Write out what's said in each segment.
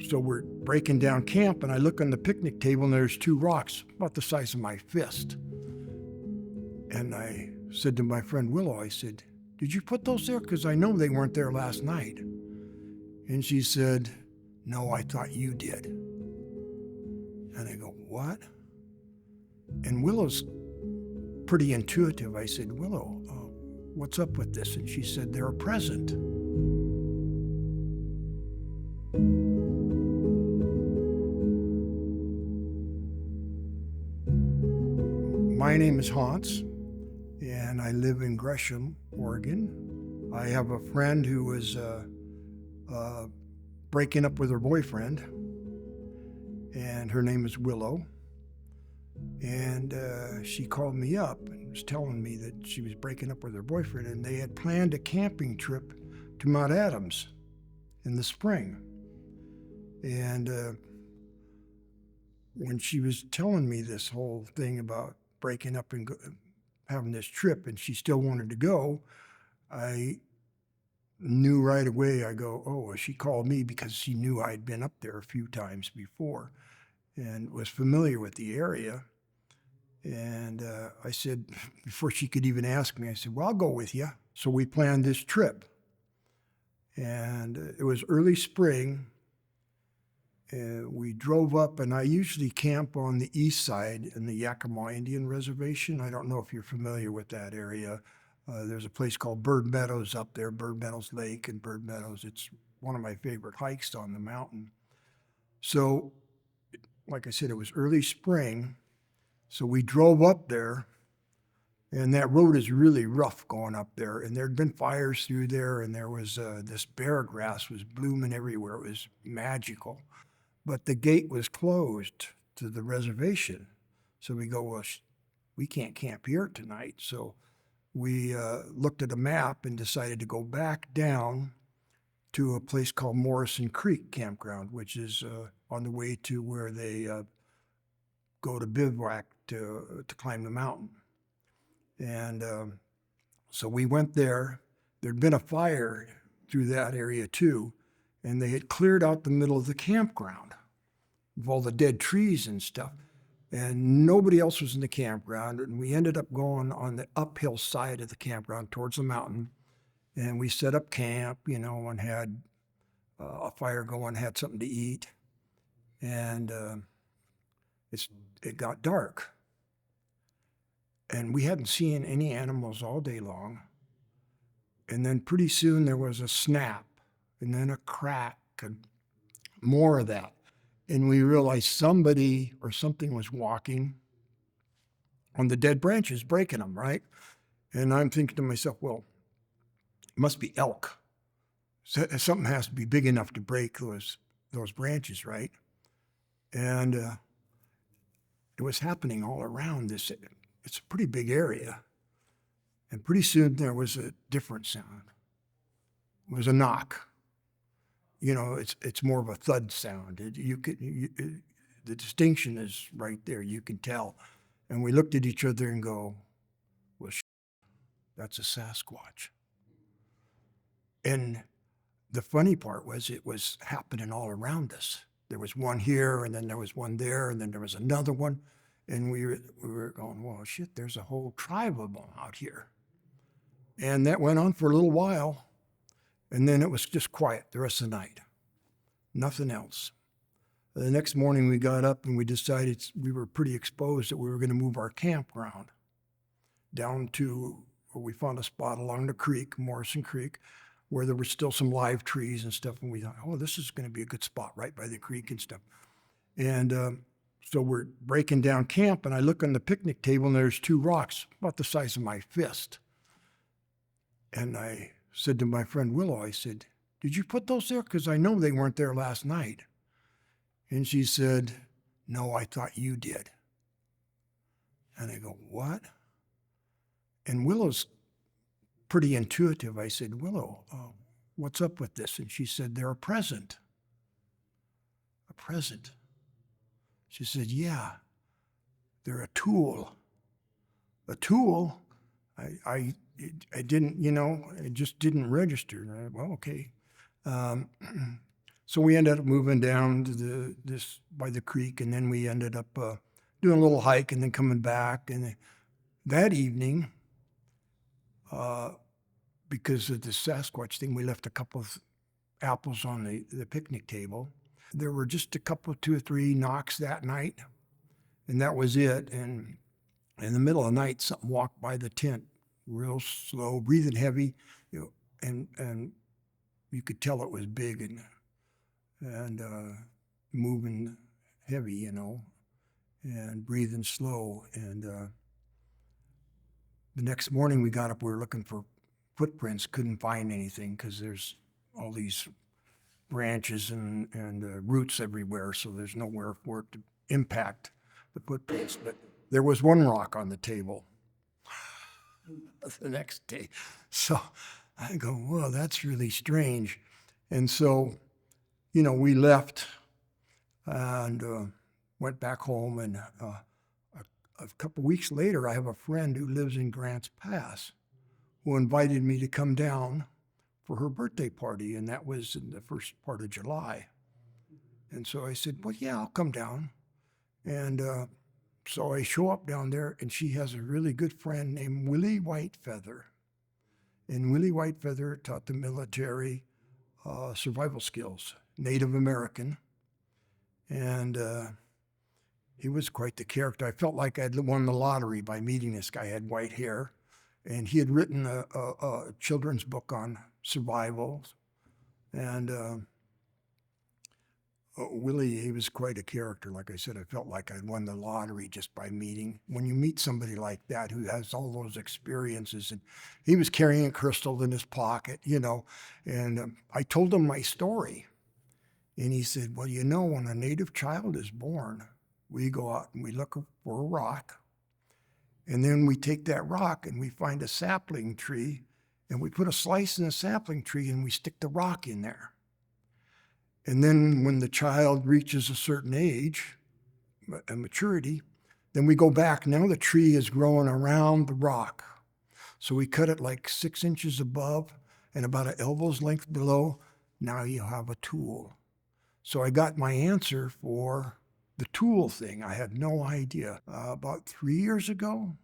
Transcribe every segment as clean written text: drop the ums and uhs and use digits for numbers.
So we're breaking down camp, and I look on the picnic table, and there's two rocks about the size of my fist. And I said to my friend Willow, I said, "Did you put those there? Because I know they weren't there last night." And she said, "No, I thought you did." And I go, "What?" And Willow's pretty intuitive. I said, "Willow, what's up with this?" And she said, "They're a present." My name is Hans, and I live in Gresham, Oregon. I have a friend who was breaking up with her boyfriend, and her name is Willow. And she called me up and was telling me that she was breaking up with her boyfriend, and they had planned a camping trip to Mount Adams in the spring. And when she was telling me this whole thing about breaking up and having this trip, and she still wanted to go, I knew right away. I go, "Oh, she called me because she knew I'd been up there a few times before and was familiar with the area." And I said, before she could even ask me, I said, "Well, I'll go with you." So we planned this trip. And it was early spring. We drove up, and I usually camp on the east side in the Yakima Indian Reservation. I don't know if you're familiar with that area. There's a place called Bird Meadows up there, Bird Meadows Lake and Bird Meadows. It's one of my favorite hikes on the mountain. So, like I said, it was early spring. So we drove up there, and that road is really rough going up there. And there'd been fires through there, and there was this bear grass was blooming everywhere. It was magical. But the gate was closed to the reservation. So we go, "Well, we can't camp here tonight." So we looked at a map and decided to go back down to a place called Morrison Creek Campground, which is on the way to where they go to bivouac to climb the mountain. And so we went there. There'd been a fire through that area too, and they had cleared out the middle of the campground of all the dead trees and stuff. And nobody else was in the campground. And we ended up going on the uphill side of the campground towards the mountain. And we set up camp, and had a fire going, had something to eat. And it got dark. And we hadn't seen any animals all day long. And then pretty soon there was a snap, and then a crack, and more of that. And we realized somebody or something was walking on the dead branches, breaking them, right? And I'm thinking to myself, well, it must be elk. Something has to be big enough to break those branches, right? And it was happening all around this. It's a pretty big area. And pretty soon there was a different sound. It was a knock. It's more of a thud sound. The distinction is right there. You can tell. And we looked at each other and go, "Well, that's a Sasquatch." And the funny part was it was happening all around us. There was one here, and then there was one there, and then there was another one. And we were going, "Well, shit, there's a whole tribe of them out here." And that went on for a little while. And then it was just quiet the rest of the night. Nothing else. The next morning we got up and we decided we were pretty exposed that we were going to move our campground down to where we found a spot along the creek, Morrison Creek, where there were still some live trees and stuff. And we thought, "Oh, this is going to be a good spot right by the creek and stuff." And so we're breaking down camp, and I look on the picnic table, and there's two rocks about the size of my fist. And I said to my friend Willow, I said, "Did you put those there? Because I know they weren't there last night." And she said, "No, I thought you did." And I go, "What?" And Willow's pretty intuitive. I said, "Willow, what's up with this?" And she said, "They're a present." "A present?" She said, "Yeah, they're a tool." "A tool?" I didn't, it just didn't register. Well, okay. So we ended up moving down to this by the creek, and then we ended up doing a little hike and then coming back. And that evening, because of the Sasquatch thing, we left a couple of apples on the picnic table. There were just a couple, 2 or 3 knocks that night, and that was it. And in the middle of the night, something walked by the tent real slow, breathing heavy, and you could tell it was big and moving heavy, and breathing slow. And the next morning we got up, we were looking for footprints, couldn't find anything because there's all these branches and roots everywhere, so there's nowhere for it to impact the footprints. But there was one rock on the table the next day. So I go, well, that's really strange. And so, we left and went back home. And a couple weeks later, I have a friend who lives in Grants Pass who invited me to come down for her birthday party, and that was in the first part of July. And so I said, well, yeah, I'll come down. And so I show up down there, and she has a really good friend named Willie Whitefeather. And Willie Whitefeather taught the military survival skills, Native American. And he was quite the character. I felt like I'd won the lottery by meeting this guy. He had white hair, and he had written a children's book on survival. And Willie, he was quite a character. Like I said, I felt like I'd won the lottery just by meeting. When you meet somebody like that who has all those experiences, and he was carrying a crystal in his pocket, and I told him my story. And he said, well, when a native child is born, we go out and we look for a rock. And then we take that rock and we find a sapling tree, and we put a slice in the sapling tree and we stick the rock in there. And then when the child reaches a certain age, a maturity, then we go back. Now the tree is growing around the rock. So we cut it like 6 inches above and about an elbow's length below. Now you have a tool. So I got my answer for the tool thing. I had no idea. About 3 years ago,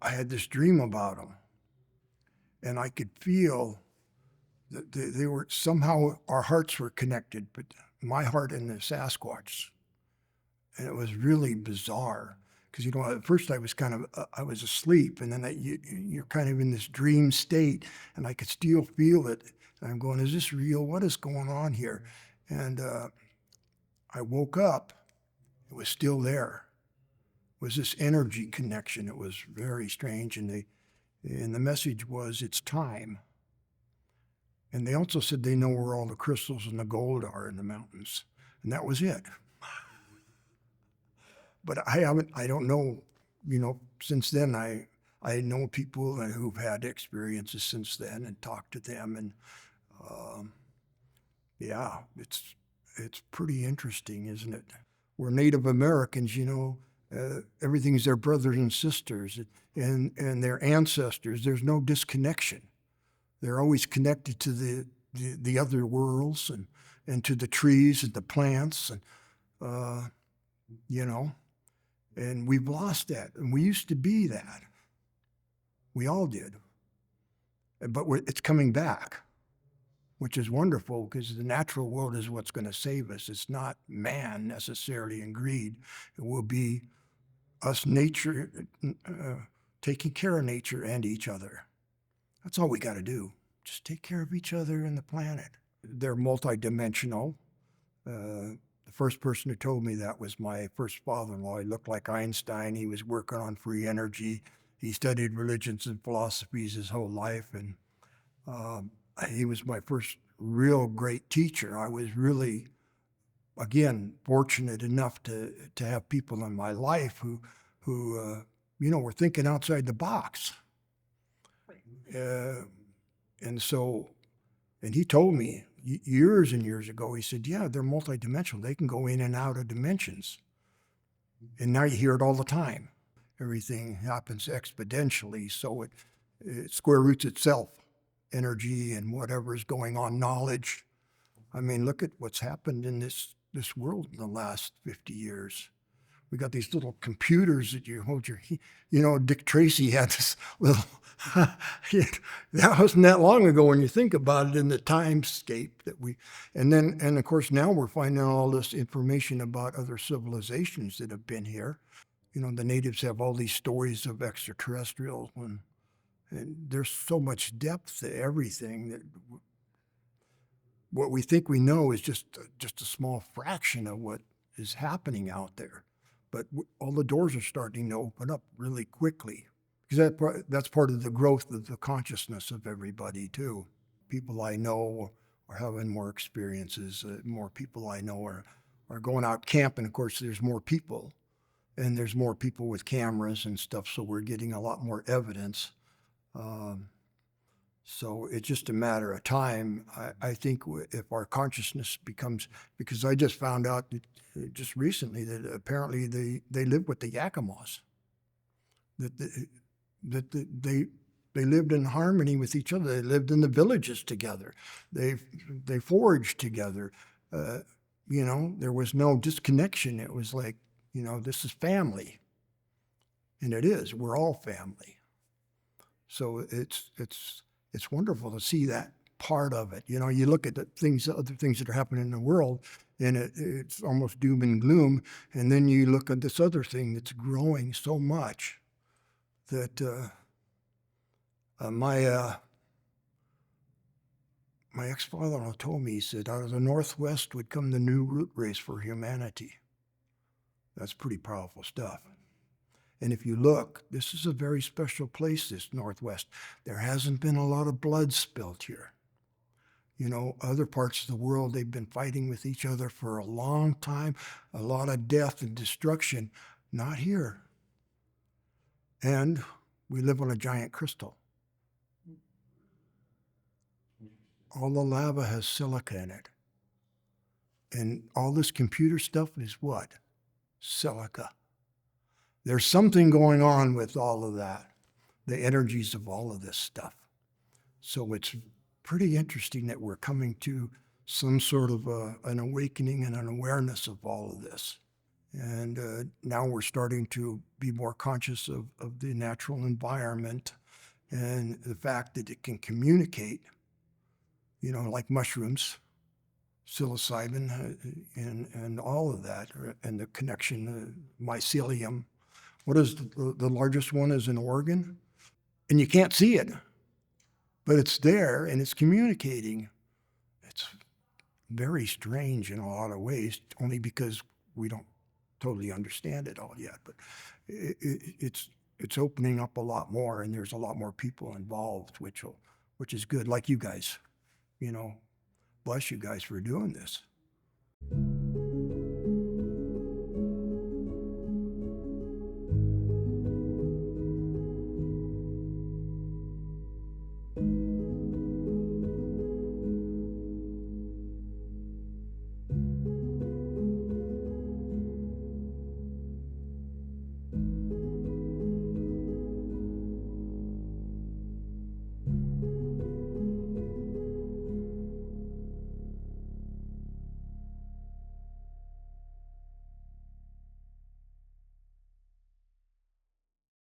I had this dream about them. And I could feel that they were somehow, our hearts were connected, but my heart and the Sasquatch. And it was really bizarre because, at first I was I was asleep, and then you're kind of in this dream state, and I could still feel it. And I'm going, is this real? What is going on here? And I woke up, it was still there. It was this energy connection. It was very strange. And the message was, it's time. And they also said they know where all the crystals and the gold are in the mountains. And that was it. But I don't know, since then I know people who've had experiences since then and talked to them. And yeah, it's pretty interesting, isn't it? We're Native Americans, everything's their brothers and sisters and their ancestors. There's no disconnection. They're always connected to the other worlds and to the trees and the plants and and we've lost that. And we used to be that. We all did. But it's coming back, which is wonderful because the natural world is what's going to save us. It's not man necessarily and greed. It will be us, nature, taking care of nature and each other. That's all we got to do. Just take care of each other and the planet. They're multidimensional. The first person who told me that was my first father-in-law. He looked like Einstein. He was working on free energy. He studied religions and philosophies his whole life, and he was my first real great teacher. I was really, again, fortunate enough to have people in my life who were thinking outside the box. And he told me years and years ago, he said, yeah, they're multidimensional. They can go in and out of dimensions. And now you hear it all the time. Everything happens exponentially, so it square roots itself, energy and whatever is going on, knowledge. I mean, look at what's happened in this world in the last 50 years. We got these little computers that you hold Dick Tracy had this little, that wasn't that long ago when you think about it in the timescape and of course now we're finding all this information about other civilizations that have been here. The natives have all these stories of extraterrestrials and there's so much depth to everything that what we think we know is just a small fraction of what is happening out there. But all the doors are starting to open up really quickly because that's part of the growth of the consciousness of everybody too. People I know are having more experiences. More people I know are going out camping. Of course, there's more people, and there's more people with cameras and stuff, so we're getting a lot more evidence. So it's just a matter of time. I think if our consciousness becomes, because I just found out that, just recently that apparently they live with the Yakimas, that they lived in harmony with each other. They lived in the villages together. They foraged together. There was no disconnection. It was like, this is family, and it is. We're all family. So it's wonderful to see that part of it. You look at the other things that are happening in the world, and it's almost doom and gloom. And then you look at this other thing that's growing so much that my ex-father-in-law told me, he said, out of the Northwest would come the new root race for humanity. That's pretty powerful stuff. And if you look, this is a very special place, this Northwest. There hasn't been a lot of blood spilled here. Other parts of the world, they've been fighting with each other for a long time, a lot of death and destruction. Not here. And we live on a giant crystal. All the lava has silica in it. And all this computer stuff is what? Silica. There's something going on with all of that, the energies of all of this stuff. So it's pretty interesting that we're coming to some sort of an awakening and an awareness of all of this. And now we're starting to be more conscious of the natural environment and the fact that it can communicate, like mushrooms, psilocybin, and all of that, and the connection, mycelium. What is the largest one is an organ? And you can't see it, but it's there and it's communicating. It's very strange in a lot of ways, only because we don't totally understand it all yet. But it's opening up a lot more, and there's a lot more people involved, which is good. Like you guys, bless you guys for doing this.